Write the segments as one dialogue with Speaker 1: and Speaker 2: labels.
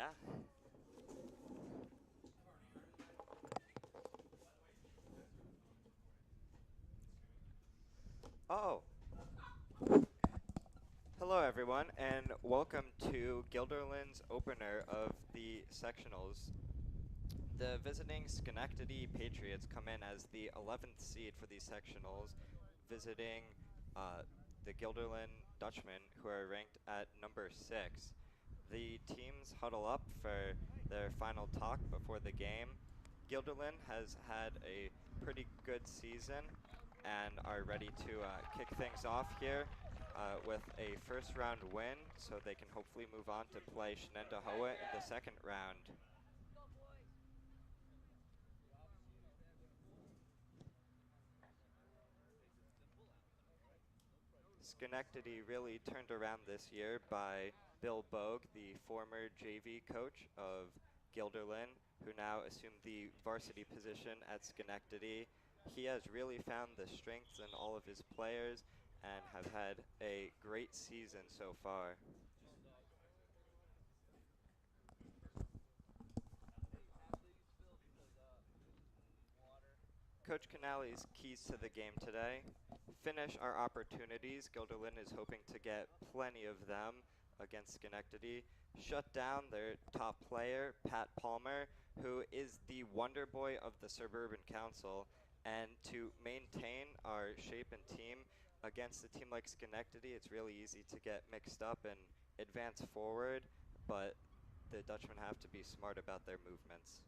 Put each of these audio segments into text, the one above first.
Speaker 1: Yeah. Oh, hello everyone, and welcome to Guilderland's opener of the sectionals. The visiting Schenectady Patriots come in as the 11th seed for these sectionals, visiting uh, the Guilderland Dutchmen, who are ranked at number 6. The teams huddle up for their final talk before the game. Guilderland has had a pretty good season and are ready to kick things off here with a first round win, so they can hopefully move on to play Shenendehowa in the second round. Schenectady really turned around this year by Bill Bogue, the former JV coach of Guilderland, who now assumed the varsity position at Schenectady. He has really found the strengths in all of his players and have had a great season so far. Coach Canale's keys to the game today: finish our opportunities. Guilderland is hoping to get plenty of them against Schenectady. Shut down their top player, Pat Palmer, who is the wonder boy of the Suburban Council. And to maintain our shape and team against a team like Schenectady, it's really easy to get mixed up and advance forward, but the Dutchmen have to be smart about their movements.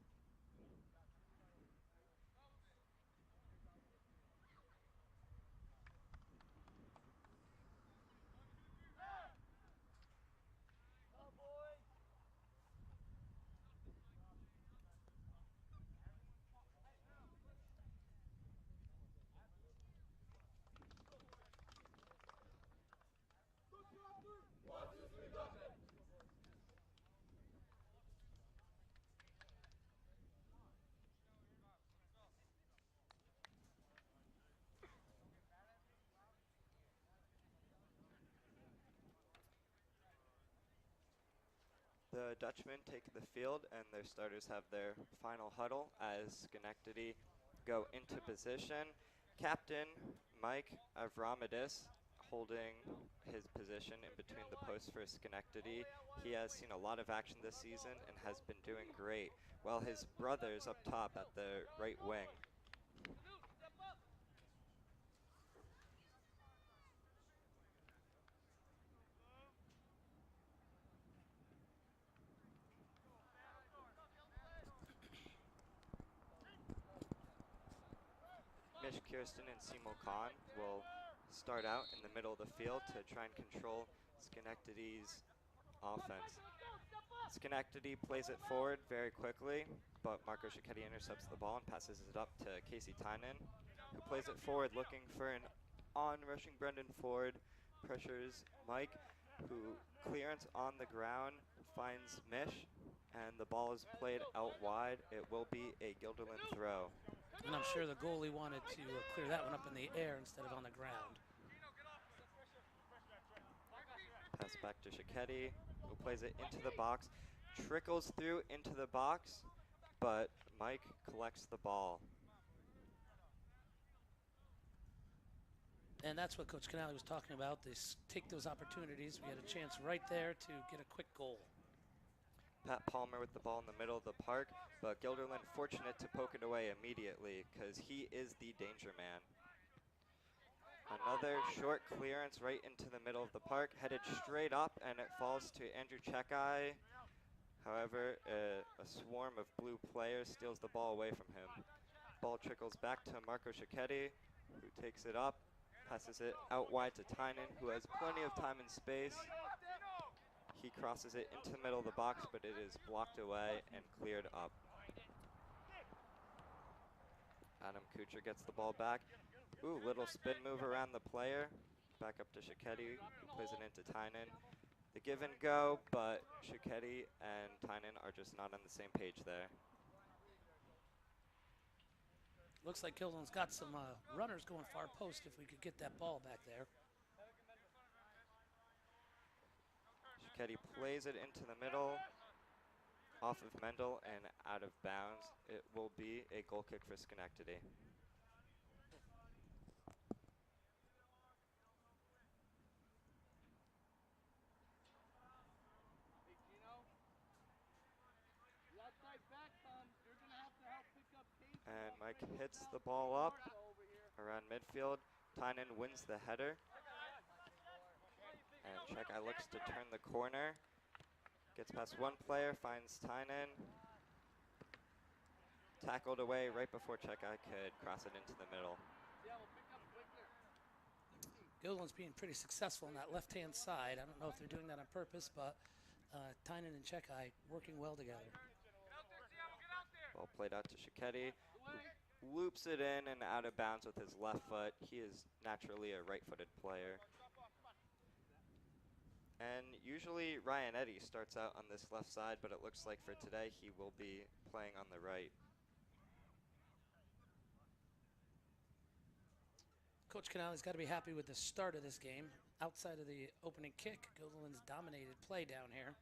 Speaker 1: The Dutchmen take the field, and their starters have their final huddle as Schenectady go into position. Captain Mike Avramidis holding his position in between the posts for Schenectady. He has seen a lot of action this season and has been doing great, while his brothers up top at the right wing. Mish Kirsten and Seymour Khan will start out in the middle of the field to try and control Schenectady's offense. Schenectady plays it forward very quickly, but Marco Cicchetti intercepts the ball and passes it up to Casey Tynan, who plays it forward looking for an on-rushing Brendan Ford, pressures Mike, who clearance on the ground finds Mish, and the ball is played out wide. It will be a Guilderland throw.
Speaker 2: And I'm sure the goalie wanted to clear that one up in the air instead of on the ground.
Speaker 1: Pass back to Cicchetti, who plays it into the box, trickles through into the box, but Mike collects the ball.
Speaker 2: And that's what Coach Canale was talking about. They take those opportunities. We had a chance right there to get a quick goal.
Speaker 1: Pat Palmer with the ball in the middle of the park, but Guilderland fortunate to poke it away immediately because he is the danger man. Another short clearance right into the middle of the park, headed straight up, and it falls to Andrew Checkeye. However, a swarm of blue players steals the ball away from him. Ball trickles back to Marco Cicchetti, who takes it up, passes it out wide to Tynan, who has plenty of time and space. He crosses it into the middle of the box, but it is blocked away and cleared up. Adam Kucher gets the ball back. Ooh, little spin move around the player. Back up to Cicchetti, who plays it into Tynan. The give and go, but Cicchetti and Tynan are just not on the same page there.
Speaker 2: Looks like Guilderland's got some runners going far post if we could get that ball back there.
Speaker 1: Cicchetti plays it into the middle. off of Mendel and out of bounds. It will be a goal kick for Schenectady. And Mike hits the ball up around midfield. Tynan wins the header. And Checkeye looks to turn the corner. Gets past one player, finds Tynan. Tackled away right before Checkeye could cross it into the middle.
Speaker 2: Gilderland's being pretty successful on that left-hand side. I don't know if they're doing that on purpose, but Tynan and Checkeye working well together.
Speaker 1: Ball played out to Schenectady, who loops it in and out of bounds with his left foot. He is naturally a right-footed player. And usually Ryan Eddy starts out on this left side, but it looks like for today he will be playing on the right.
Speaker 2: Coach Canale's got to be happy with the start of this game. Outside of the opening kick, Gilderland's dominated play down here.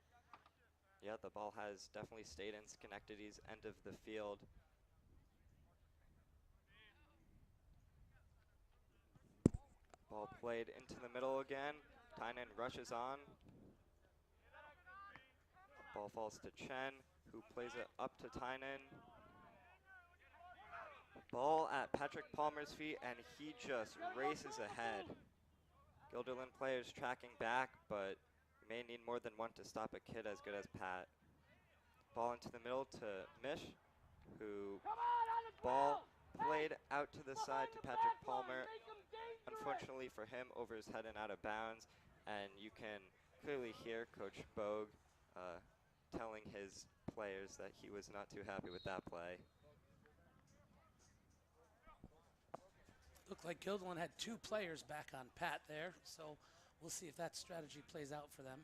Speaker 1: Yeah, the ball has definitely stayed in Schenectady's end of the field. Ball played into the middle again. Tynan rushes on. Ball falls to Chen, who plays it up to Tynan. Ball at Patrick Palmer's feet, and he just races ahead. Guilderland players tracking back, but may need more than one to stop a kid as good as Pat. Ball into the middle to Mish, who ball played out to the side to Patrick Palmer. Unfortunately for him, over his head and out of bounds, and you can clearly hear Coach Bogue telling his players that he was not too happy with that play.
Speaker 2: Looked like Gilderland had two players back on Pat there, so we'll see if that strategy plays out for them.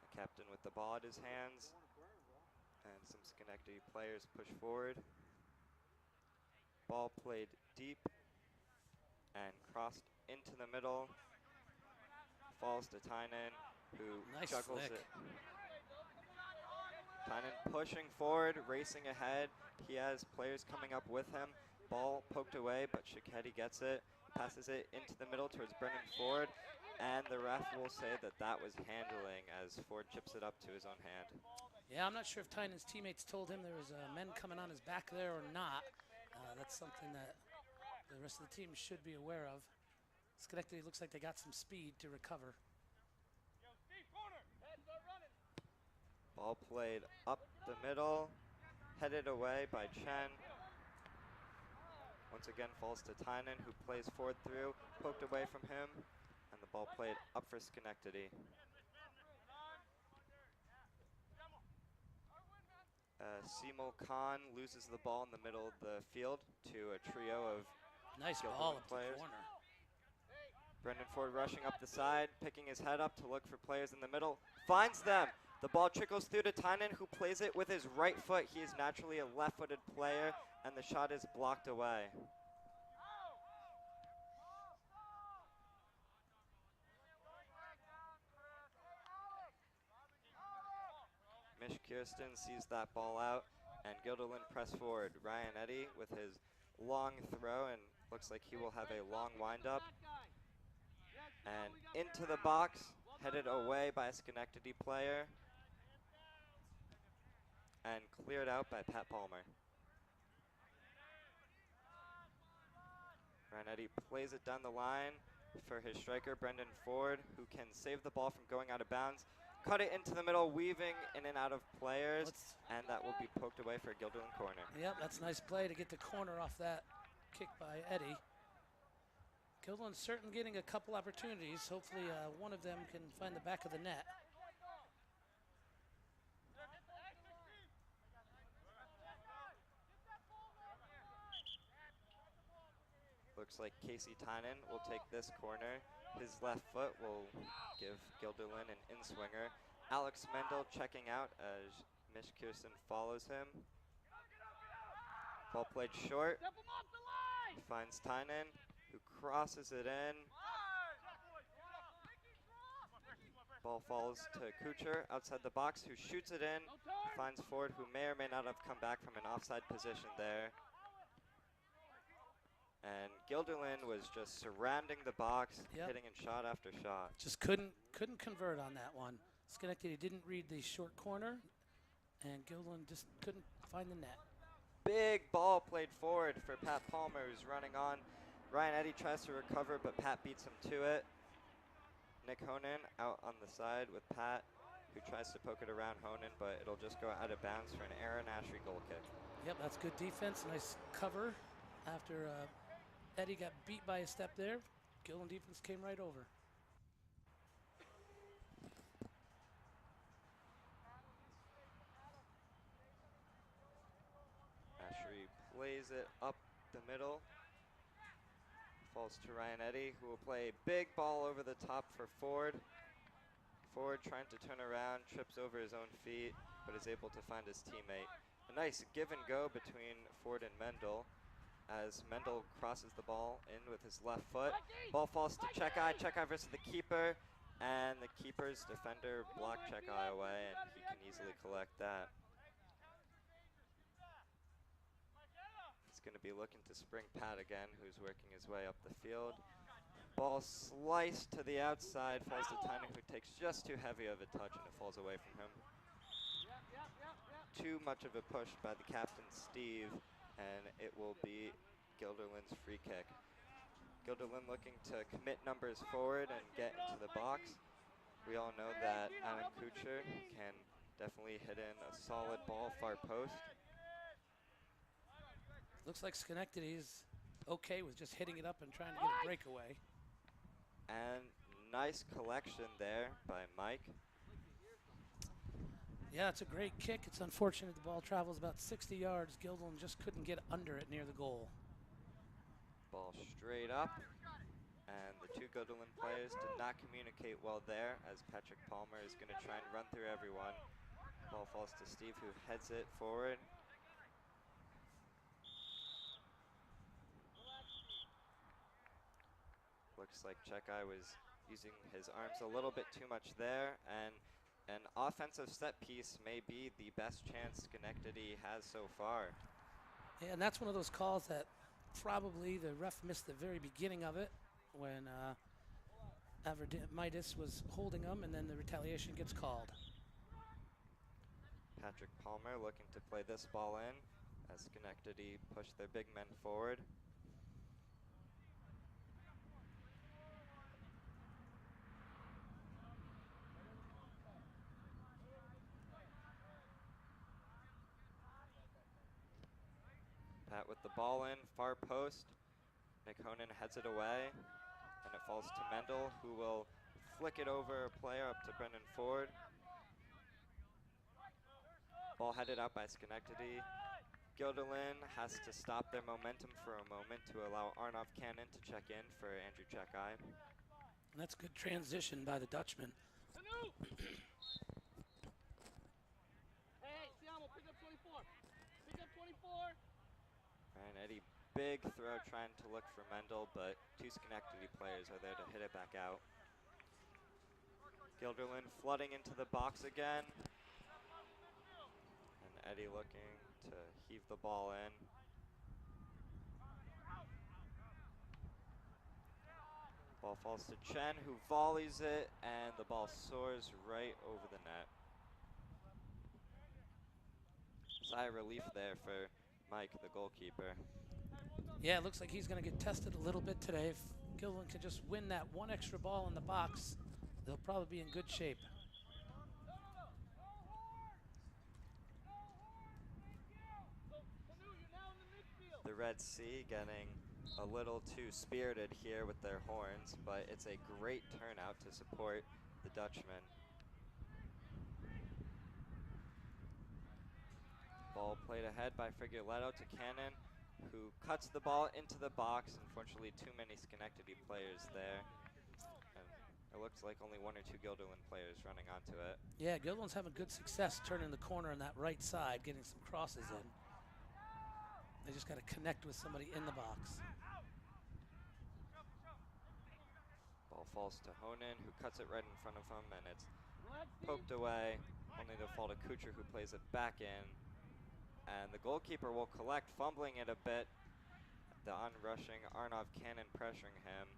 Speaker 1: The captain with the ball at his hands, and some Schenectady players push forward. Ball played deep and crossed into the middle. Falls to Tynan, who
Speaker 2: Nice
Speaker 1: juggles
Speaker 2: flick.
Speaker 1: it. Tynan pushing forward, racing ahead. He has players coming up with him. Ball poked away, but Schenectady gets it. Passes it into the middle towards Brendan Ford. And the ref will say that that was handling as Ford chips it up to his own hand.
Speaker 2: Yeah, I'm not sure if Tynan's teammates told him there was men coming on his back there or not. That's something that the rest of the team should be aware of. Schenectady looks like they got some speed to recover.
Speaker 1: Ball played up the middle, headed away by Chen. Once again falls to Tynan, who plays Ford through, poked away from him, and the ball played up for Schenectady. Simul Khan loses the ball in the middle of the field to a trio of
Speaker 2: Nice
Speaker 1: Guilderland
Speaker 2: ball up
Speaker 1: players.
Speaker 2: the corner.
Speaker 1: Brendan Ford rushing up the side, picking his head up to look for players in the middle. Finds them. The ball trickles through to Tynan, who plays it with his right foot. He is naturally a left-footed player, and the shot is blocked away. Mish Kirsten sees that ball out, and Guilderland press forward. Ryan Eddy with his long throw, and looks like he will have a long windup. And into the box, headed away by a Schenectady player, and cleared out by Pat Palmer. Ryan Eddy plays it down the line for his striker, Brendan Ford, who can save the ball from going out of bounds. Cut it into the middle, weaving in and out of players, and that will be poked away for a Guilderland corner.
Speaker 2: Yep, that's a nice play to get the corner off that kick by Eddy. Guilderland's certainly getting a couple opportunities. Hopefully one of them can find the back of the net.
Speaker 1: Looks like Casey Tynan will take this corner. His left foot will give Guilderland an in-swinger. Alex Mendel checking out as Mish Kirsten follows him. Ball played short. He finds Tynan, who crosses it in. Ball falls to Kucher outside the box, who shoots it in, finds Ford, who may or may not have come back from an offside position there. And Guilderland was just surrounding the box, hitting in shot after shot.
Speaker 2: Just couldn't convert on that one. Schenectady didn't read the short corner, and Guilderland just couldn't find the net.
Speaker 1: Big ball played forward for Pat Palmer, who's running on. Ryan Eddy tries to recover, but Pat beats him to it. Nick Honan out on the side with Pat, who tries to poke it around Honan, but it'll just go out of bounds for an Aaron Ashry goal kick.
Speaker 2: Yep, that's good defense. Nice cover after Eddy got beat by a step there. Guilderland defense came right over.
Speaker 1: Ashry plays it up the middle. Falls to Ryan Eddy, who will play a big ball over the top for Ford. Ford trying to turn around, trips over his own feet, but is able to find his teammate. A nice give and go between Ford and Mendel as Mendel crosses the ball in with his left foot. Ball falls to Checkeye. Checkeye versus the keeper, and the keeper's defender blocked Checkeye away, and he can easily collect that. He's going to be looking to spring Pat again, who's working his way up the field. Ball sliced to the outside, falls to Tynan, who takes just too heavy of a touch, and it falls away from him. Too much of a push by the captain, Steve, and it will be Guilderland's free kick. Guilderland looking to commit numbers forward and get into the box. We all know that Adam Kucher can definitely hit in a solid ball far post.
Speaker 2: Looks like Schenectady's okay with just hitting it up and trying to get a breakaway.
Speaker 1: And nice collection there by Mike.
Speaker 2: Yeah, it's a great kick. It's unfortunate the ball travels about 60 yards. Guilderland just couldn't get under it near the goal.
Speaker 1: Ball straight up. And the two Guilderland players did not communicate well there, as Patrick Palmer is going to try and run through everyone. Ball falls to Steve, who heads it forward. Looks like Checkeye was using his arms a little bit too much there, and an offensive set piece may be the best chance Schenectady has so far.
Speaker 2: Yeah, and that's one of those calls that probably the ref missed the very beginning of it when Midas was holding him, and then the retaliation gets called.
Speaker 1: Patrick Palmer looking to play this ball in as Schenectady push their big men forward. Pat with the ball in, far post. Nick Honan heads it away, and it falls to Mendel, who will flick it over a player up to Brendan Ford. Ball headed out by Schenectady. Guilderland has to stop their momentum for a moment to allow Arnov Cannon to check in for Andrew Checkeye.
Speaker 2: And that's good transition by the Dutchman.
Speaker 1: Ryan Eddy, big throw trying to look for Mendel, but two Schenectady players are there to hit it back out. Guilderland flooding into the box again. And Eddy looking to heave the ball in. Ball falls to Chen, who volleys it, and the ball soars right over the net. Sigh of relief there for Mike, the goalkeeper.
Speaker 2: Yeah, it looks like he's going to get tested a little bit today. If Guilderland can just win that one extra ball in the box, they'll probably be in good shape.
Speaker 1: The Red Sea getting a little too spirited here with their horns, but it's a great turnout to support the Dutchman. Ball played ahead by Frigioletto to Cannon, who cuts the ball into the box. Unfortunately, too many Schenectady players there. And it looks like only one or two Guilderland players running onto it.
Speaker 2: Yeah, Guilderland's having good success turning the corner on that right side, getting some crosses in. They just got to connect with somebody in the box.
Speaker 1: Ball Ball falls to Honan, who cuts it right in front of him, and it's poked away, only to fall to Kucher, who plays it back in. And the goalkeeper will collect, fumbling it a bit. The onrushing Arnov Cannon pressuring him,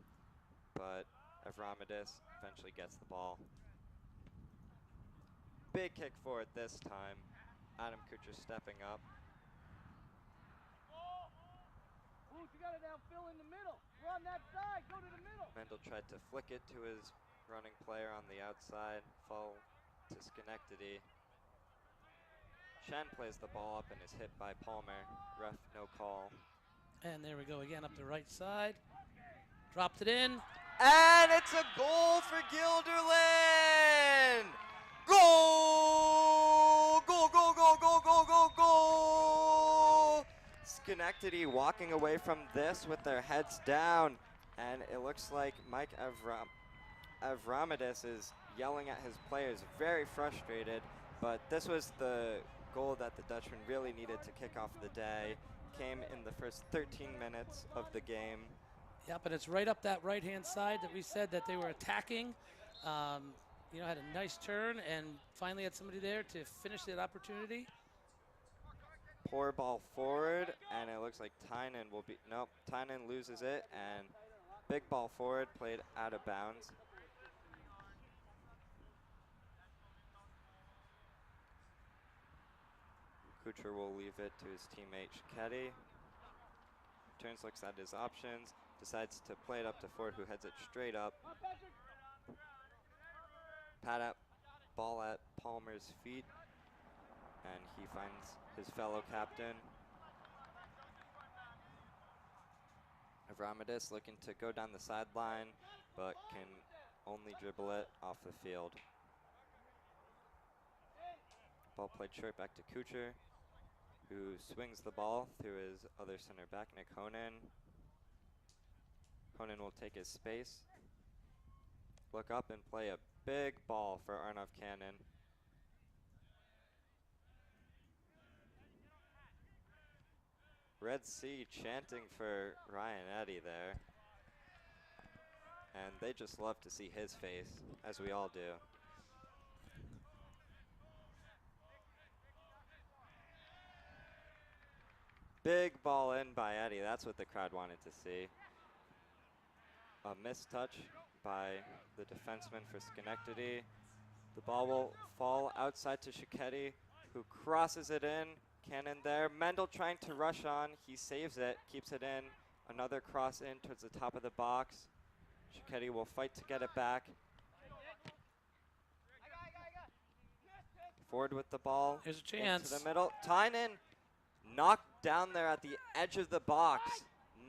Speaker 1: but Avramidis eventually gets the ball. Big kick for it this time. Adam Kucher stepping up.
Speaker 3: You got it now, Phil, in the middle. We're on that side. Go to the middle.
Speaker 1: Mendel tried to flick it to his running player on the outside. Fall to Schenectady. Shen plays the ball up and is hit by Palmer. Ref, no call.
Speaker 2: And there we go again up the right side. Dropped it in.
Speaker 1: And it's a goal for Guilderland! Goal! Goal, goal, goal, goal, goal, goal, goal! Schenectady walking away from this with their heads down. And it looks like Mike Avramidis is yelling at his players, very frustrated. But this was the goal that the Dutchman really needed to kick off the day. Came in the first 13 minutes of the game.
Speaker 2: Yep, and it's right up that right-hand side that we said that they were attacking. You know, had a nice turn and finally had somebody there to finish that opportunity.
Speaker 1: Poor ball forward, and it looks like Tynan will be, nope, Tynan loses it, and big ball forward played out of bounds. Kucher will leave it to his teammate Schenectady. Turns, looks at his options, decides to play it up to Ford, who heads it straight up. Pat up, ball at Palmer's feet, and he finds his fellow captain. Avramidis looking to go down the sideline, but can only dribble it off the field. Ball played short back to Kucher, who swings the ball through his other center back, Nick Honan. Honan will take his space, look up and play a big ball for Arnov Cannon. Red Sea chanting for Ryan Eddy there. And they just love to see his face, as we all do. Big ball in by Eddy. That's what the crowd wanted to see. A missed touch by the defenseman for Schenectady. The ball will fall outside to Schenectady, who crosses it in. Cannon there. Mendel trying to rush on. He saves it, keeps it in. Another cross in towards the top of the box. Schenectady will fight to get it back. Ford with the ball.
Speaker 2: Here's a chance.
Speaker 1: Into the middle. Tynan knocked down there at the edge of the box.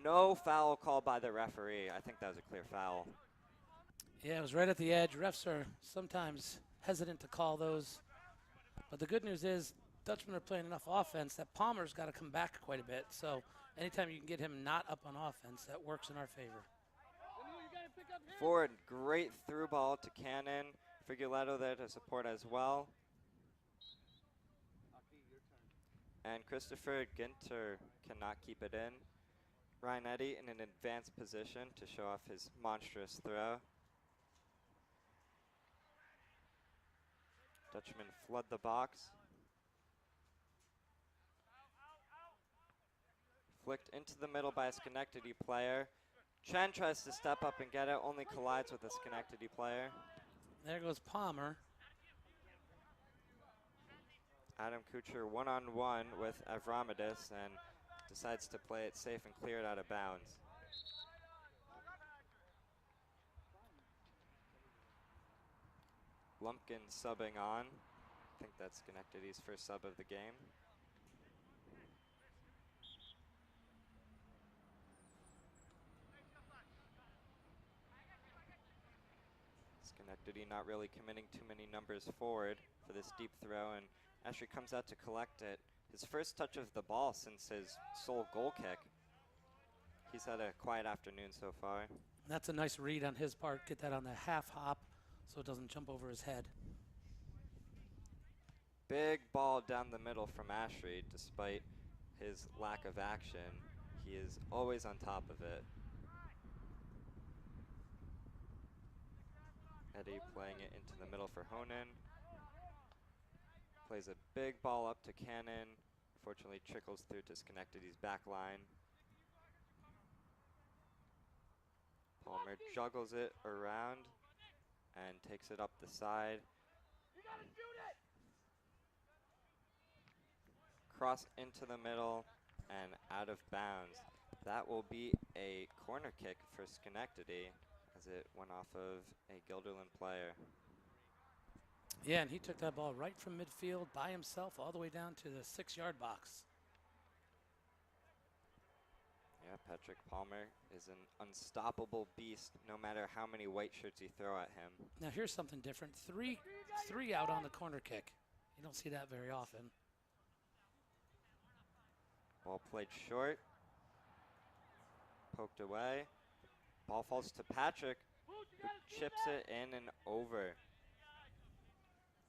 Speaker 1: No foul call by the referee. I think that was a clear foul.
Speaker 2: Yeah, it was right at the edge. Refs are sometimes hesitant to call those. But the good news is Dutchmen are playing enough offense that Palmer's got to come back quite a bit. So anytime you can get him not up on offense, that works in our favor.
Speaker 1: Ford, great through ball to Cannon. Friguletto there to support as well. And Christopher Ginter cannot keep it in. Ryan Eddy in an advanced position to show off his monstrous throw. Dutchmen flood the box. Flicked into the middle by a Schenectady player. Chen tries to step up and get it, only collides with a Schenectady player.
Speaker 2: There goes Palmer.
Speaker 1: Adam Kucher one-on-one with Avramidis and decides to play it safe and clear it out of bounds. Lumpkin subbing on. I think that's Schenectady's first sub of the game. Schenectady not really committing too many numbers forward for this deep throw, and Ashley comes out to collect it. His first touch of the ball since his sole goal kick. He's had a quiet afternoon so far.
Speaker 2: That's a nice read on his part. Get that on the half hop so it doesn't jump over his head.
Speaker 1: Big ball down the middle from Ashley. Despite his lack of action, he is always on top of it. Eddie playing it into the middle for Honan. Plays a big ball up to Cannon. Fortunately, trickles through to Schenectady's back line. Palmer juggles it around and takes it up the side. Cross into the middle and out of bounds. That will be a corner kick for Schenectady as it went off of a Guilderland player.
Speaker 2: Yeah, and he took that ball right from midfield by himself all the way down to the 6-yard box.
Speaker 1: Yeah, Patrick Palmer is an unstoppable beast no matter how many white shirts you throw at him.
Speaker 2: Now here's something different. Three out on the corner kick. You don't see that very often.
Speaker 1: Ball played short. Poked away. Ball falls to Patrick, who chips it in and over.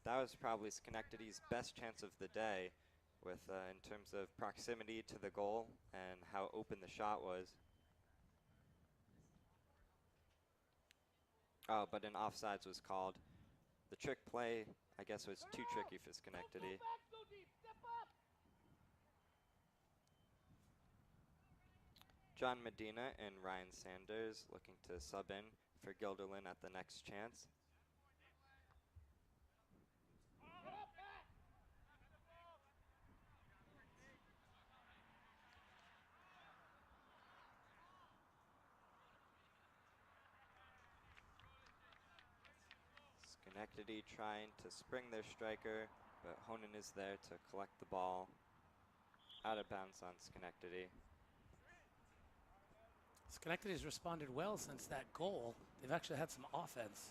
Speaker 1: That was probably Schenectady's best chance of the day with in terms of proximity to the goal and how open the shot was. Oh, but an offsides was called. The trick play, I guess, was too tricky for Schenectady. John Medina and Ryan Sanders looking to sub in for Guilderland at the next chance. Schenectady trying to spring their striker, but Honan is there to collect the ball. Out of bounds on Schenectady.
Speaker 2: Schenectady's responded well since that goal. They've actually had some offense.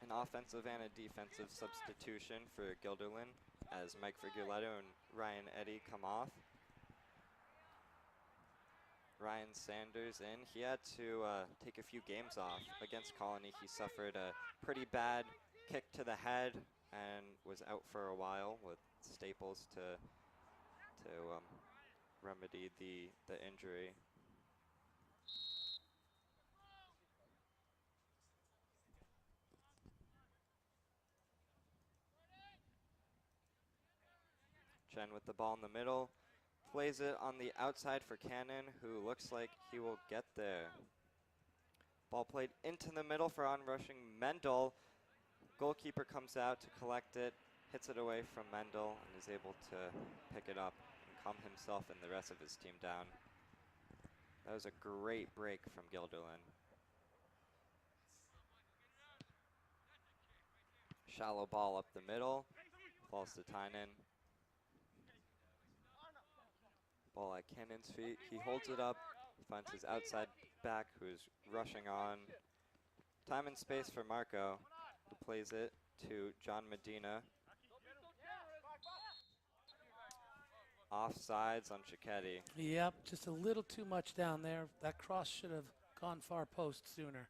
Speaker 1: An offensive and a defensive substitution for Guilderland as Mike Friguletto and Ryan Eddy come off. Ryan Sanders in. He had to take a few games off against Colony. He suffered a pretty bad kick to the head and was out for a while with staples to remedy the injury. Chen with the ball in the middle. Plays it on the outside for Cannon, who looks like he will get there. Ball played into the middle for onrushing Mendel. Goalkeeper comes out to collect it, hits it away from Mendel, and is able to pick it up and calm himself and the rest of his team down. That was a great break from Guilderland. Shallow ball up the middle, falls to Tynan. Ball at Cannon's feet. He holds it up, finds his outside back who's rushing on. Time and space for Marco, who plays it to John Medina. Offsides on Schenectady.
Speaker 2: Yep, just a little too much down there. That cross should have gone far post sooner.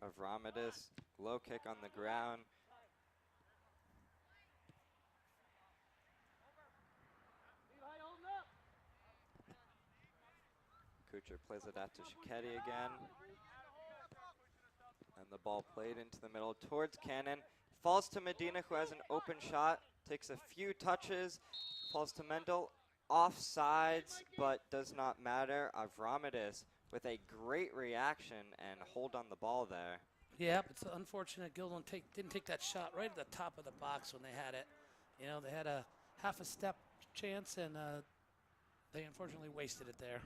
Speaker 1: Avramidis, low kick on the ground. Kucher plays it out to Schenectady again. And the ball played into the middle towards Cannon. Falls to Medina, who has an open shot. Takes a few touches. Falls to Mendel. Offsides, but does not matter. Avramidis with a great reaction and hold on the ball there.
Speaker 2: Yep, it's unfortunate Guilderland didn't take that shot right at the top of the box when they had it. You know, they had a half a step chance and they unfortunately wasted it there.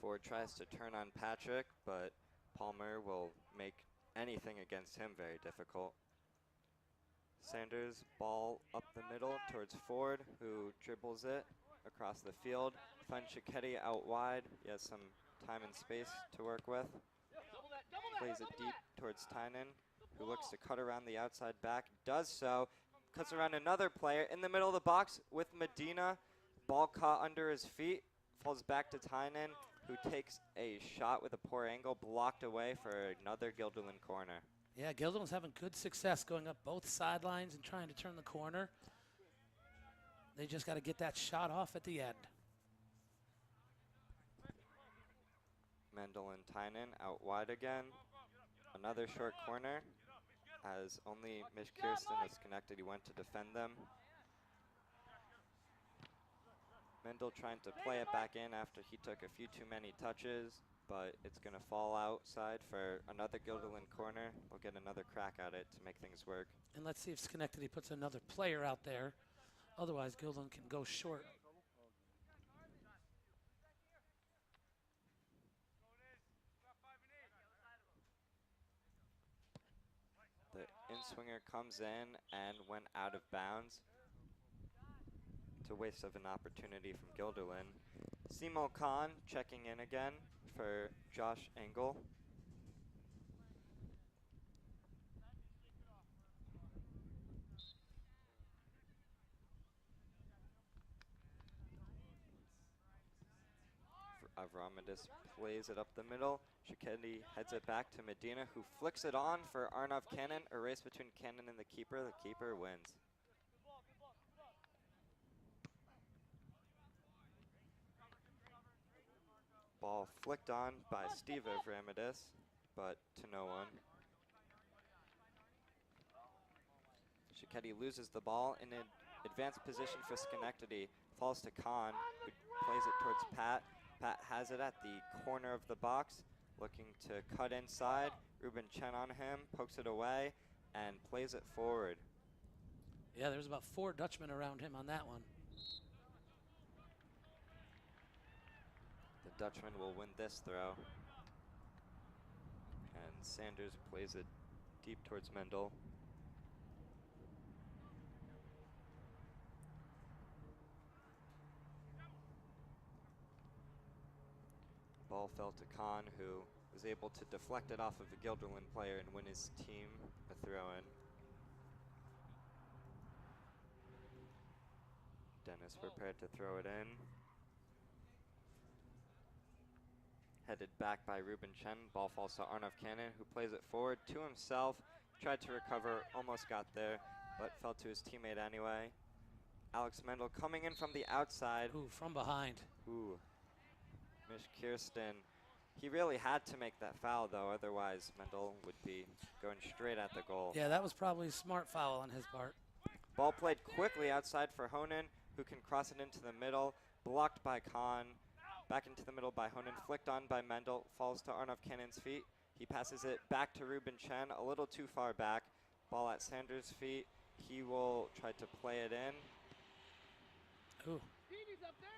Speaker 1: Ford tries to turn on Patrick, but Palmer will make anything against him very difficult. Sanders, ball up the middle towards Ford, who dribbles it across the field. Finds Schenectady out wide. He has some time and space to work with. Plays it deep towards Tynan, who looks to cut around the outside back. Does so. Cuts around another player in the middle of the box with Medina. Ball caught under his feet. Falls back to Tynan, who takes a shot with a poor angle, blocked away for another Guilderland corner.
Speaker 2: Yeah, Guilderland's having good success going up both sidelines and trying to turn the corner. They just got to get that shot off at the end.
Speaker 1: Mendel and Tynan out wide again. Another short corner, as only Miss Kirsten of Schenectady went to defend them. Mendel trying to play it back in after he took a few too many touches, but it's going to fall outside for another Guilderland corner. We'll get another crack at it to make things work.
Speaker 2: And let's see if Schenectady puts another player out there. Otherwise, Guilderland can go short.
Speaker 1: The in-swinger comes in and went out of bounds. It's a waste of an opportunity from Guilderland. Simo Khan checking in again for Josh Engel. Avramidis plays it up the middle. Shiketti heads it back to Medina, who flicks it on for Arnav Cannon. A race between Cannon and the keeper. The keeper wins. Ball flicked on by Steve Avramidis, but to no one. Shiketti loses the ball in an advanced position for Schenectady. Falls to Khan, who plays it towards Pat. Pat has it at the corner of the box, looking to cut inside. Ruben Chen on him, pokes it away, and plays it forward.
Speaker 2: Yeah, there's about 4 Dutchmen around him on that one.
Speaker 1: The Dutchman will win this throw. And Sanders plays it deep towards Mendel. Ball fell to Khan, who was able to deflect it off of a Guilderland player and win his team a throw-in. Dennis prepared to throw it in. Headed back by Ruben Chen. Ball falls to Arnav Cannon, who plays it forward to himself. Tried to recover, almost got there, but fell to his teammate anyway. Alex Mendel coming in from the outside.
Speaker 2: Ooh, from behind.
Speaker 1: Ooh. Mish Kirsten. He really had to make that foul, though, otherwise Mendel would be going straight at the goal.
Speaker 2: Yeah, that was probably a smart foul on his part.
Speaker 1: Ball played quickly outside for Honan, who can cross it into the middle. Blocked by Khan. Back into the middle by Honan. Flicked on by Mendel. Falls to Arnav Cannon's feet. He passes it back to Ruben Chen, a little too far back. Ball at Sanders' feet. He will try to play it in.
Speaker 2: Ooh.
Speaker 3: Stevie's up there.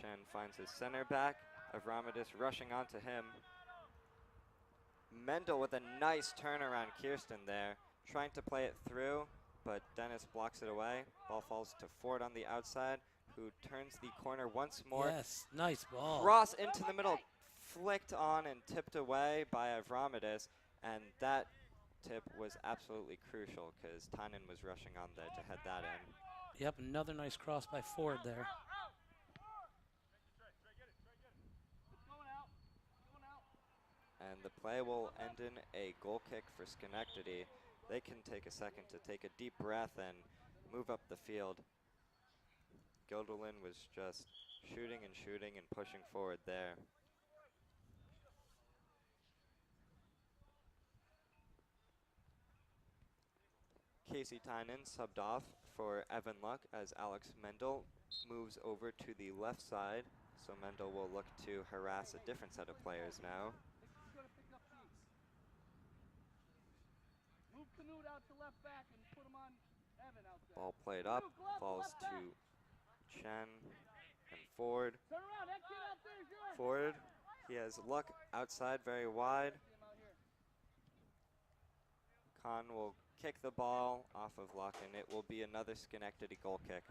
Speaker 1: Chen finds his center back. Avramidis rushing onto him. Mendel with a nice turnaround. Kirsten there, trying to play it through, but Dennis blocks it away. Ball falls to Ford on the outside, who turns the corner once more.
Speaker 2: Yes, nice ball.
Speaker 1: Cross into the middle, flicked on and tipped away by Avramidis, and that tip was absolutely crucial because Tynan was rushing on there to head that in.
Speaker 2: Yep, another nice cross by Ford there.
Speaker 1: And the play will end in a goal kick for Schenectady. They can take a second to take a deep breath and move up the field. Guilderland was just shooting and pushing forward there. Casey Tynan subbed off for Evan Luck as Alex Mendel moves over to the left side. So Mendel will look to harass a different set of players now.
Speaker 3: Move Canute out to left back and put him on Evan out there.
Speaker 1: Ball played up, falls to Chen and Ford.
Speaker 3: Turn around, that kid out there is yours.
Speaker 1: Ford, he has Luck outside very wide. Khan will kick the ball off of Luck, and it will be another Schenectady goal kick.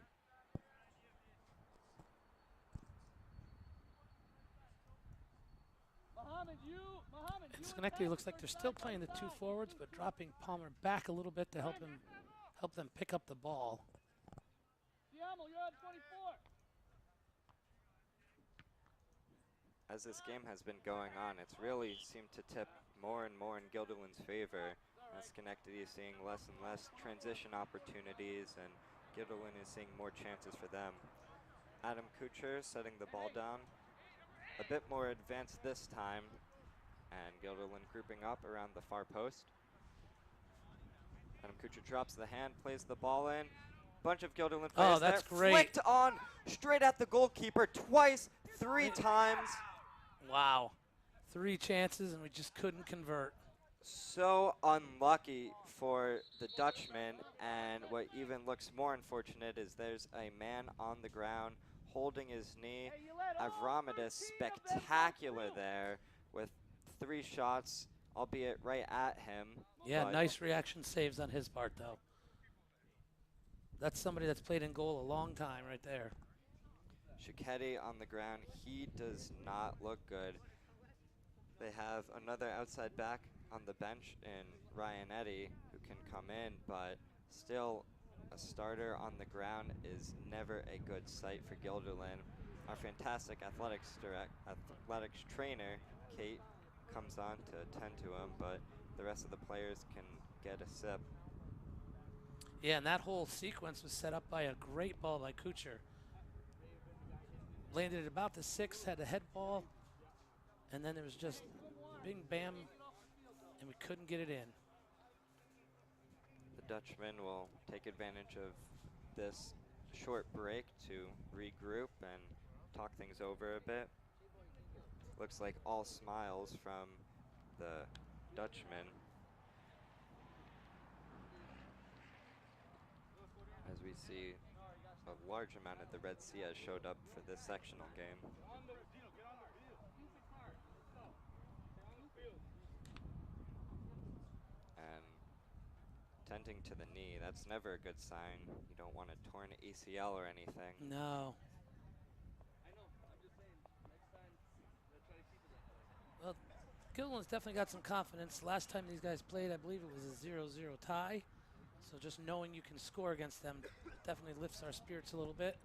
Speaker 2: Schenectady looks like they're still playing the 2 forwards, but dropping Palmer back a little bit to help them pick up the ball.
Speaker 3: Diamo, you're on 24.
Speaker 1: as this game has been going on, it's really seemed to tip more and more in Guilderland's favor. Schenectady is seeing less and less transition opportunities, and Guilderland is seeing more chances for them. Adam Kucher setting the ball down. A bit more advanced this time, and Guilderland grouping up around the far post. Adam Kucher drops the hand, plays the ball in. Bunch of Guilderland players
Speaker 2: that's
Speaker 1: there.
Speaker 2: great.
Speaker 1: Flicked on straight at the goalkeeper twice, 3 times.
Speaker 2: Wow. 3 chances, and we just couldn't convert.
Speaker 1: So unlucky for the Dutchman, and what even looks more unfortunate is there's a man on the ground holding his knee. Avramidis, spectacular there with 3 shots, albeit right at him.
Speaker 2: Yeah, nice reaction saves on his part, though. That's somebody that's played in goal a long time right there.
Speaker 1: Schenectady on the ground, he does not look good. They have another outside back on the bench in Ryan Eddy who can come in, but still a starter on the ground is never a good sight for Guilderland. Our fantastic athletics trainer, Kate, comes on to attend to him, but the rest of the players can get a sip.
Speaker 2: Yeah, and that whole sequence was set up by a great ball by Kucher. Landed at about the 6, had a head ball, and then there was just bing, bam, and we couldn't get it in.
Speaker 1: The Dutchman will take advantage of this short break to regroup and talk things over a bit. Looks like all smiles from the Dutchman as we see a large amount of the Red Sea has showed up for this sectional game. And tending to the knee, that's never a good sign. You don't want a torn ACL or anything.
Speaker 2: No. Well, Guilderland's definitely got some confidence. Last time these guys played, I believe it was a 0-0 tie. So just knowing you can score against them definitely lifts our spirits a little bit.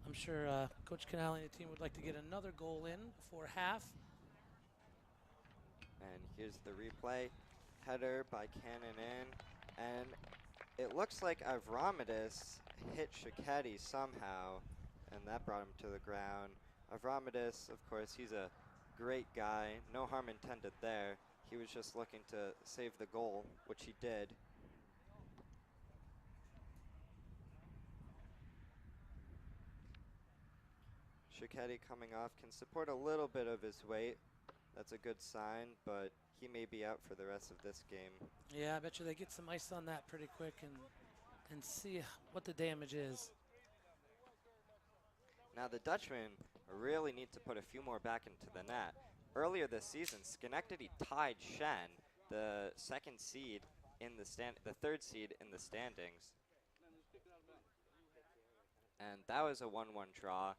Speaker 2: I'm sure Coach Canali and the team would like to get another goal in before half.
Speaker 1: And here's the replay. Header by Cannon in. And it looks like Avramidis hit Schenectady somehow, and that brought him to the ground. Avramidis, of course, he's a great guy. No harm intended there. He was just looking to save the goal, which he did. Schenectady coming off can support a little bit of his weight. That's a good sign, but he may be out for the rest of this game.
Speaker 2: Yeah, I bet you they get some ice on that pretty quick and see what the damage is.
Speaker 1: Now the Dutchmen really need to put a few more back into the net. Earlier this season, Schenectady tied Shen, the second seed in the third seed in the standings. And that was a 1-1 draw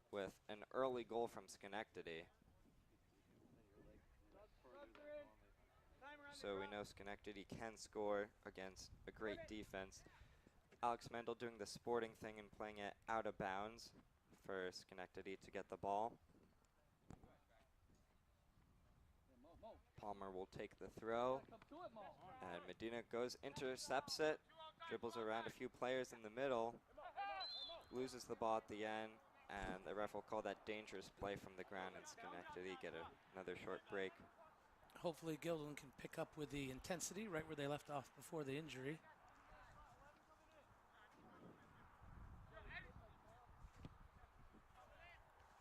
Speaker 1: with an early goal from Schenectady. So we know Schenectady can score against a great defense. Alex Mendel doing the sporting thing and playing it out of bounds for Schenectady to get the ball. Palmer will take the throw, and Medina intercepts it, dribbles around a few players in the middle, loses the ball at the end, and the ref will call that dangerous play from the ground, and Schenectady get another short break.
Speaker 2: Hopefully Guilderland can pick up with the intensity right where they left off before the injury.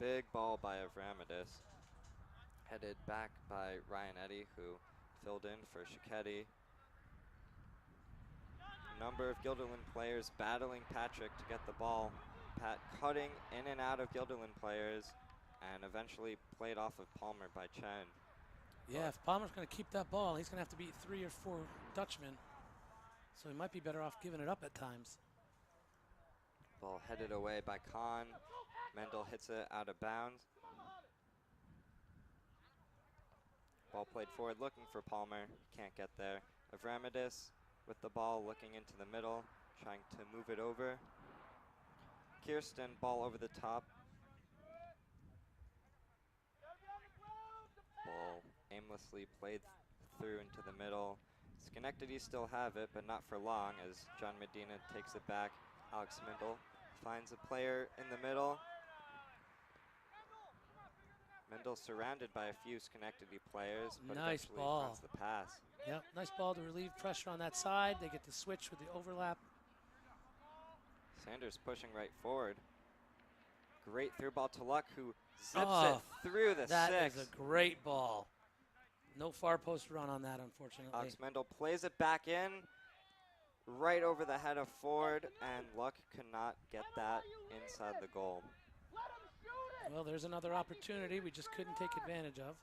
Speaker 1: Big ball by Avramidis, headed back by Ryan Eddy, who filled in for Schenectady. A number of Guilderland players battling Patrick to get the ball. Pat cutting in and out of Guilderland players, and eventually played off of Palmer by Chen.
Speaker 2: Yeah, if Palmer's going to keep that ball, he's going to have to beat 3 or 4 Dutchmen. So he might be better off giving it up at times.
Speaker 1: Ball headed away by Kahn. Mendel hits it out of bounds. Ball played forward, looking for Palmer. Can't get there. Avramidis with the ball, looking into the middle, trying to move it over. Kirsten, ball over the top. Ball aimlessly played through into the middle. Schenectady still have it, but not for long as John Medina takes it back. Alex Mindel finds a player in the middle. Mindel surrounded by a few Schenectady players, but
Speaker 2: Nice
Speaker 1: eventually
Speaker 2: ball.
Speaker 1: finds the pass.
Speaker 2: Yep, nice ball to relieve pressure on that side. They get to switch with the overlap.
Speaker 1: Sanders pushing right forward. Great through ball to Luck, who zips
Speaker 2: Oh,
Speaker 1: it through the
Speaker 2: that
Speaker 1: six.
Speaker 2: is a great ball. No far post run on that, unfortunately.
Speaker 1: Alex Mendel plays it back in, right over the head of Ford, and Luck cannot get that inside the goal.
Speaker 2: Well, there's another opportunity we just couldn't take advantage of.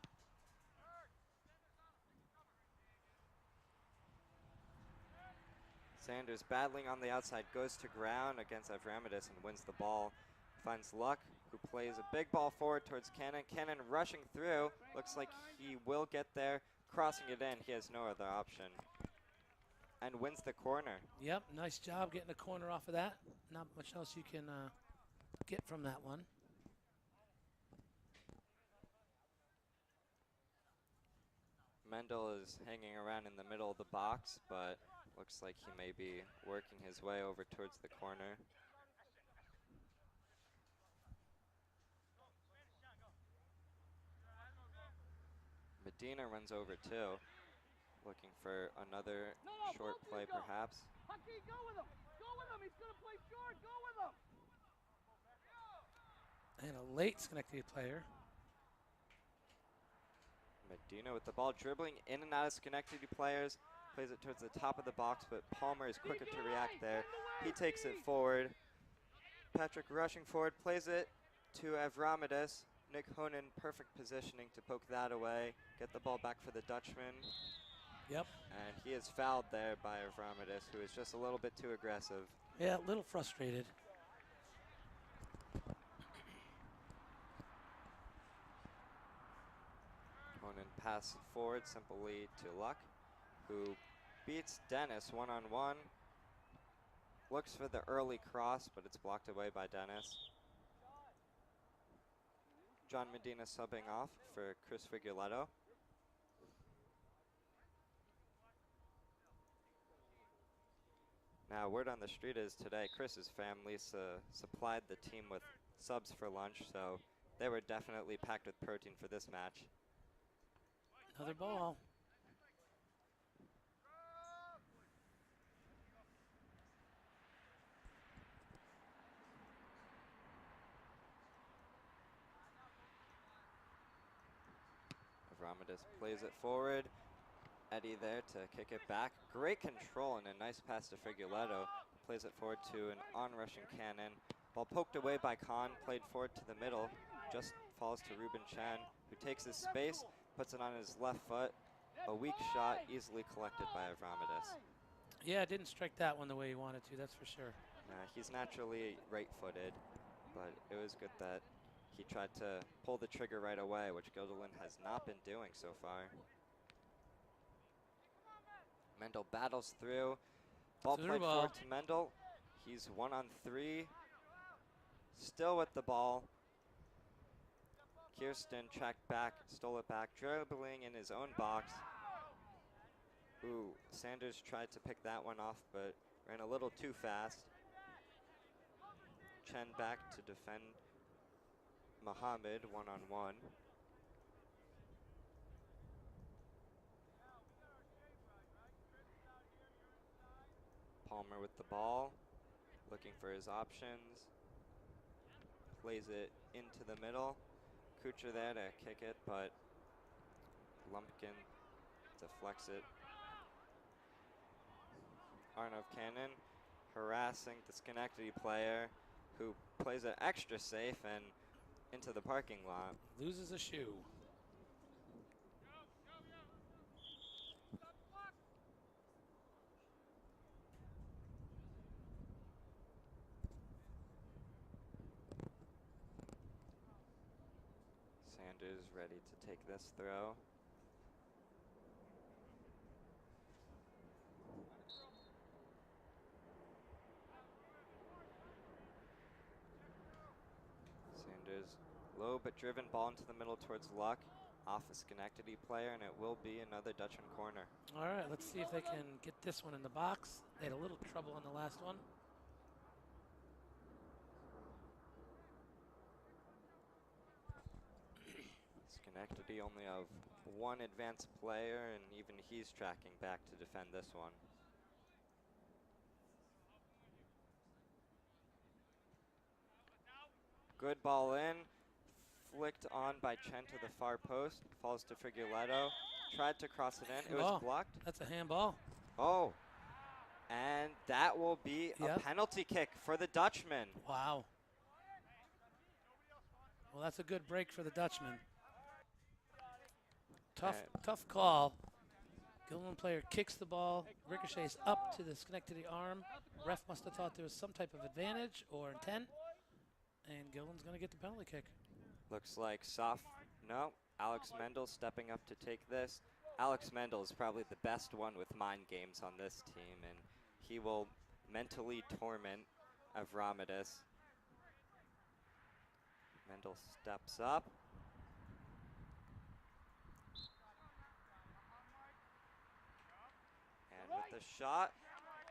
Speaker 1: Sanders battling on the outside, goes to ground against Avramidis and wins the ball. Finds Luck, who plays a big ball forward towards Cannon. Cannon rushing through, looks like he will get there. Crossing it in, he has no other option. And wins the corner.
Speaker 2: Yep, nice job getting the corner off of that. Not much else you can get from that one.
Speaker 1: Mendel is hanging around in the middle of the box, but looks like he may be working his way over towards the corner. Medina runs over too, looking for another short play perhaps.
Speaker 3: Haki, go with him! Go with him! He's gonna play short! Go with him!
Speaker 2: And a late Schenectady player.
Speaker 1: Medina with the ball, dribbling in and out of Schenectady players. Plays it towards the top of the box, but Palmer is quicker to react there. He takes it forward. Patrick rushing forward, plays it to Avramidis. Nick Honan, perfect positioning to poke that away. Get the ball back for the Dutchman.
Speaker 2: Yep.
Speaker 1: And he is fouled there by Avramidis, who is just a little bit too aggressive.
Speaker 2: Yeah, a little frustrated.
Speaker 1: Honan pass forward simply to Luck, who beats Dennis one-on-one. Looks for the early cross, but it's blocked away by Dennis. John Medina subbing off for Chris Figueletto. Now, word on the street is today Chris's family supplied the team with subs for lunch, so they were definitely packed with protein for this match.
Speaker 2: Another ball.
Speaker 1: Avramidis plays it forward. Eddie there to kick it back. Great control and a nice pass to Figueletto. Plays it forward to an on-rushing Cannon. Ball poked away by Khan, played forward to the middle. Just falls to Ruben Chen, who takes his space, puts it on his left foot. A weak shot, easily collected by Avramidis.
Speaker 2: Yeah, didn't strike that one the way he wanted to, that's for sure.
Speaker 1: He's naturally right-footed, but it was good that he tried to pull the trigger right away, which Guilderland has not been doing so far. Mendel battles through. Ball played forward to Mendel. He's 1-on-3. Still with the ball. Kirsten tracked back, stole it back, dribbling in his own box. Ooh, Sanders tried to pick that one off, but ran a little too fast. Chen back to defend Muhammad one-on-one. Palmer with the ball, looking for his options. Plays it into the middle. Kucher there to kick it, but Lumpkin deflects it. Arnav Cannon harassing the Schenectady player, who plays it extra safe and into the parking lot.
Speaker 2: Loses a shoe.
Speaker 1: Sanders ready to take this throw. Sanders, low but driven ball into the middle towards Luck. off a Schenectady player, and it will be another Dutchman corner.
Speaker 2: All right, let's see if they can get this one in the box. They had a little trouble on the last one.
Speaker 1: Schenectady only have one advanced player, and even he's tracking back to defend this one. Good ball in, flicked on by Chen to the far post, falls to Frigueletto, tried to cross it in, it was blocked.
Speaker 2: That's a handball.
Speaker 1: Oh, and that will be a penalty kick for the Dutchman.
Speaker 2: Wow. Well, that's a good break for the Dutchman. Tough call. Gilderland player kicks the ball, ricochets up to the Schenectady arm. Ref must have thought there was some type of advantage or intent, and Gilden's going to get the penalty kick.
Speaker 1: Looks like Alex Mendel stepping up to take this. Alex Mendel is probably the best one with mind games on this team, and he will mentally torment Avramidis. Mendel steps up. And with the shot,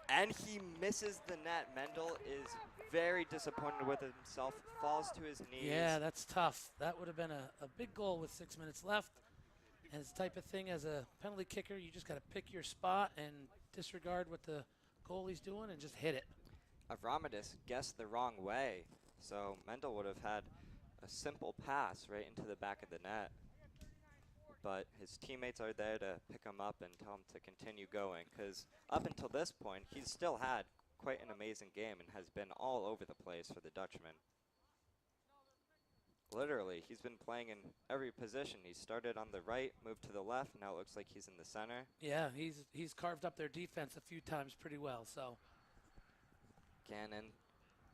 Speaker 1: and he misses the net. Mendel is very disappointed with himself, falls to his knees.
Speaker 2: Yeah, that's tough. That would have been a big goal with 6 minutes left. And it's the type of thing, as a penalty kicker, you just got to pick your spot and disregard what the goalie's doing and just hit it.
Speaker 1: Avramidis guessed the wrong way, so Mendel would have had a simple pass right into the back of the net. But his teammates are there to pick him up and tell him to continue going, because up until this point, he's still had quite an amazing game and has been all over the place for the Dutchman. Literally, he's been playing in every position. He started on the right, moved to the left, now it looks like he's in the center.
Speaker 2: Yeah, he's carved up their defense a few times pretty well. So
Speaker 1: Gannon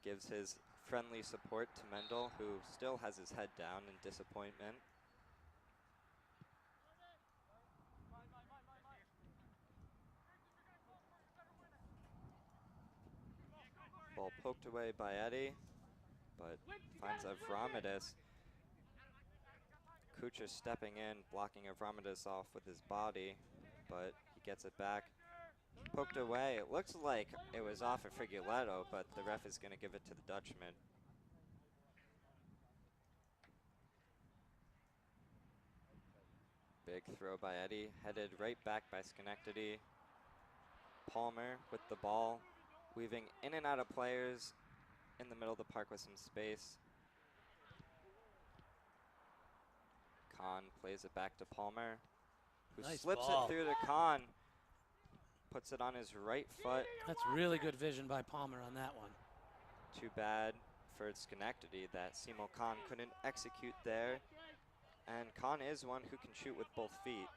Speaker 1: gives his friendly support to Mendel, who still has his head down in disappointment. Ball poked away by Eddie, but finds Avramidis. Kucher stepping in, blocking Avramidis off with his body, but he gets it back. Poked away. It looks like it was off of Frigueletto, but the ref is going to give it to the Dutchman. Big throw by Eddie, headed right back by Schenectady. Palmer with the ball, weaving in and out of players in the middle of the park with some space. Kahn plays it back to Palmer, who slips it through to Kahn, puts it on his right foot.
Speaker 2: That's really good vision by Palmer on that one.
Speaker 1: Too bad for Schenectady that Simo Kahn couldn't execute there. And Kahn is one who can shoot with both feet.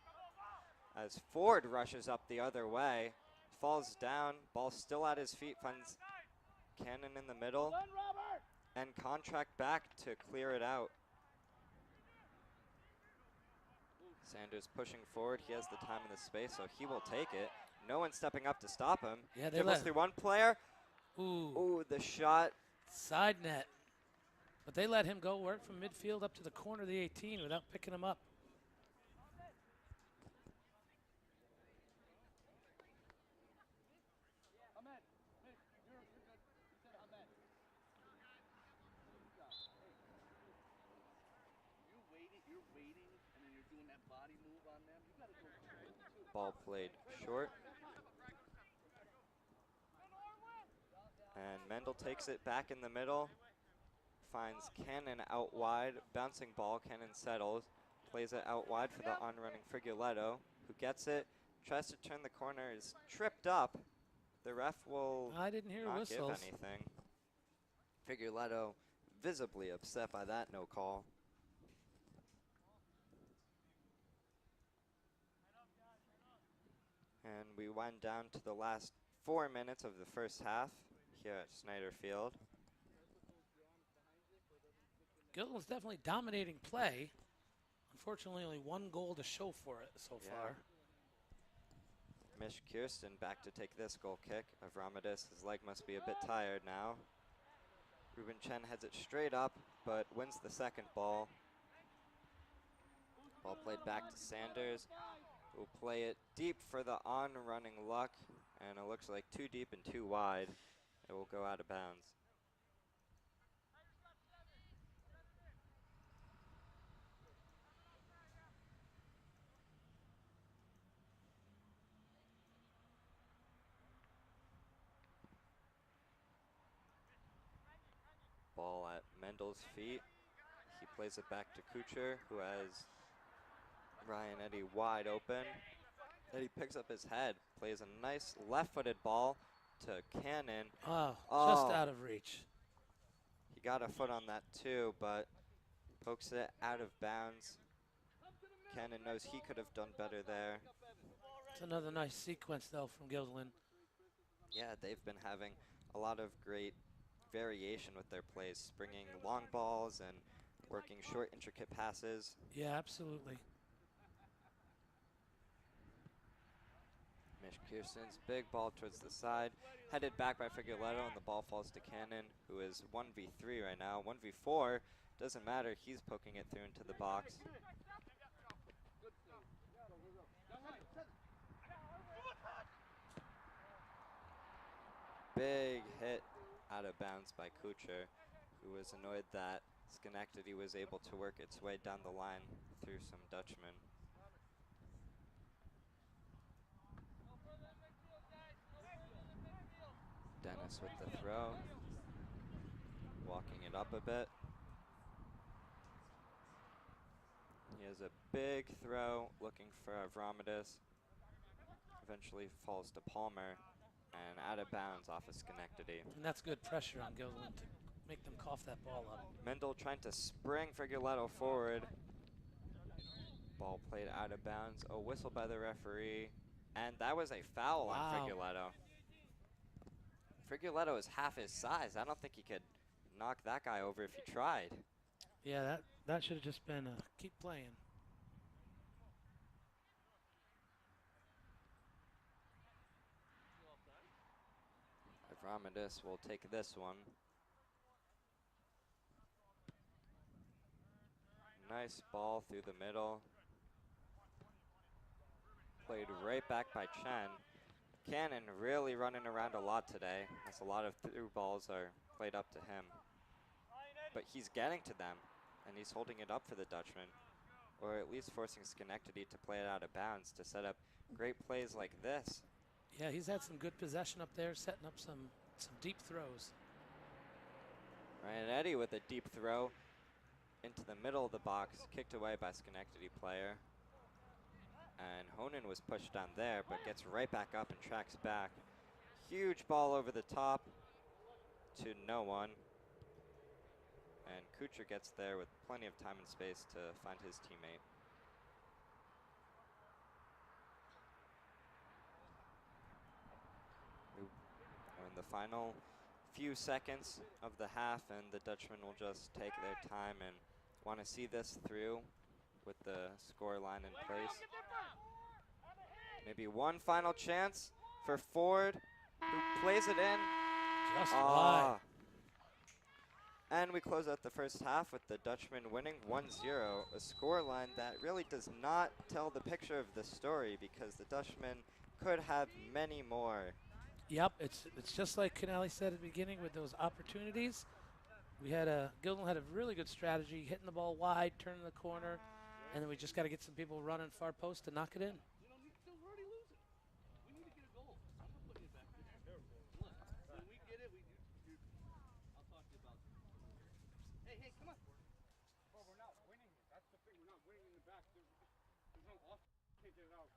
Speaker 1: As Ford rushes up the other way, falls down, ball still at his feet, finds Cannon in the middle, and contract back to clear it out. Sanders pushing forward, he has the time and the space, so he will take it. No one stepping up to stop him.
Speaker 2: Yeah, they
Speaker 1: Dribbles through one player.
Speaker 2: Ooh,
Speaker 1: the shot.
Speaker 2: Side net. But they let him go work from midfield up to the corner of the 18 without picking him up.
Speaker 1: Ball played short. And Mendel takes it back in the middle. Finds Cannon out wide. Bouncing ball, Cannon settles. Plays it out wide for the on-running Frigueletto, who gets it. Tries to turn the corner, is tripped up. The ref will
Speaker 2: I didn't hear
Speaker 1: not
Speaker 2: whistles.
Speaker 1: give anything. Frigueletto visibly upset by that no call. And we wind down to the last 4 minutes of the first half here at Snyder Field.
Speaker 2: Gilden's definitely dominating play. Unfortunately, only one goal to show for it so far.
Speaker 1: Mish Kirsten back to take this goal kick. Avramidis, his leg must be a bit tired now. Ruben Chen heads it straight up, but wins the second ball. Ball played back to Sanders, who will play it deep for the on-running Luck, and it looks like too deep and too wide. It will go out of bounds. Ball at Mendel's feet. He plays it back to Kuchar, who has Ryan Eddy wide open. Eddy picks up his head, plays a nice left-footed ball to Cannon.
Speaker 2: Oh,
Speaker 1: Oh.
Speaker 2: just out of reach.
Speaker 1: He got a foot on that too, but pokes it out of bounds. Cannon knows he could have done better there.
Speaker 2: It's another nice sequence, though, from Guilderland.
Speaker 1: Yeah, they've been having a lot of great variation with their plays, springing long balls and working short, intricate passes.
Speaker 2: Yeah, absolutely.
Speaker 1: Mish Kirsten's big ball towards the side, headed back by Figueroa, and the ball falls to Cannon, who is 1v3 right now. 1v4, doesn't matter, he's poking it through into the box. Big hit out of bounds by Kuchar, who was annoyed that Schenectady was able to work its way down the line through some Dutchmen. Dennis with the throw, walking it up a bit. He has a big throw, looking for Avramidis. Eventually falls to Palmer, and out of bounds off of Schenectady.
Speaker 2: And that's good pressure on Guilderland to make them cough that ball up.
Speaker 1: Mendel trying to spring Figueroa forward. Ball played out of bounds. A whistle by the referee, and that was a foul on Figueroa. Figueroa is half his size. I don't think he could knock that guy over if he tried.
Speaker 2: Yeah, that should have just been keep playing.
Speaker 1: Avramidis will take this one. Nice ball through the middle. Played right back by Chen. Cannon really running around a lot today, as a lot of through balls are played up to him. But he's getting to them, and he's holding it up for the Dutchman, or at least forcing Schenectady to play it out of bounds to set up great plays like this.
Speaker 2: Yeah, he's had some good possession up there, setting up some deep throws.
Speaker 1: Ryan Eddy with a deep throw into the middle of the box, kicked away by Schenectady player. And Honan was pushed down there, but gets right back up and tracks back. Huge ball over the top to no one. And Kuchar gets there with plenty of time and space to find his teammate. We're in the final few seconds of the half, and the Dutchmen will just take their time and want to see this through with the score line in place. Maybe one final chance for Ford, who plays it in.
Speaker 2: Just wide.
Speaker 1: And we close out the first half with the Dutchmen winning 1-0, a score line that really does not tell the picture of the story, because the Dutchmen could have many more.
Speaker 2: Yep, it's just like Canale said at the beginning with those opportunities. Guilderland had a really good strategy, hitting the ball wide, turning the corner, and then we just got to get some people running far post to knock it in.
Speaker 3: We're already losing. We need to get a goal. I'm not putting it back in there. Look, when we get it, I'll talk to you about it. Hey, come on. Well, we're not winning. That's the thing. We're not winning in the back. There's no off taking it out.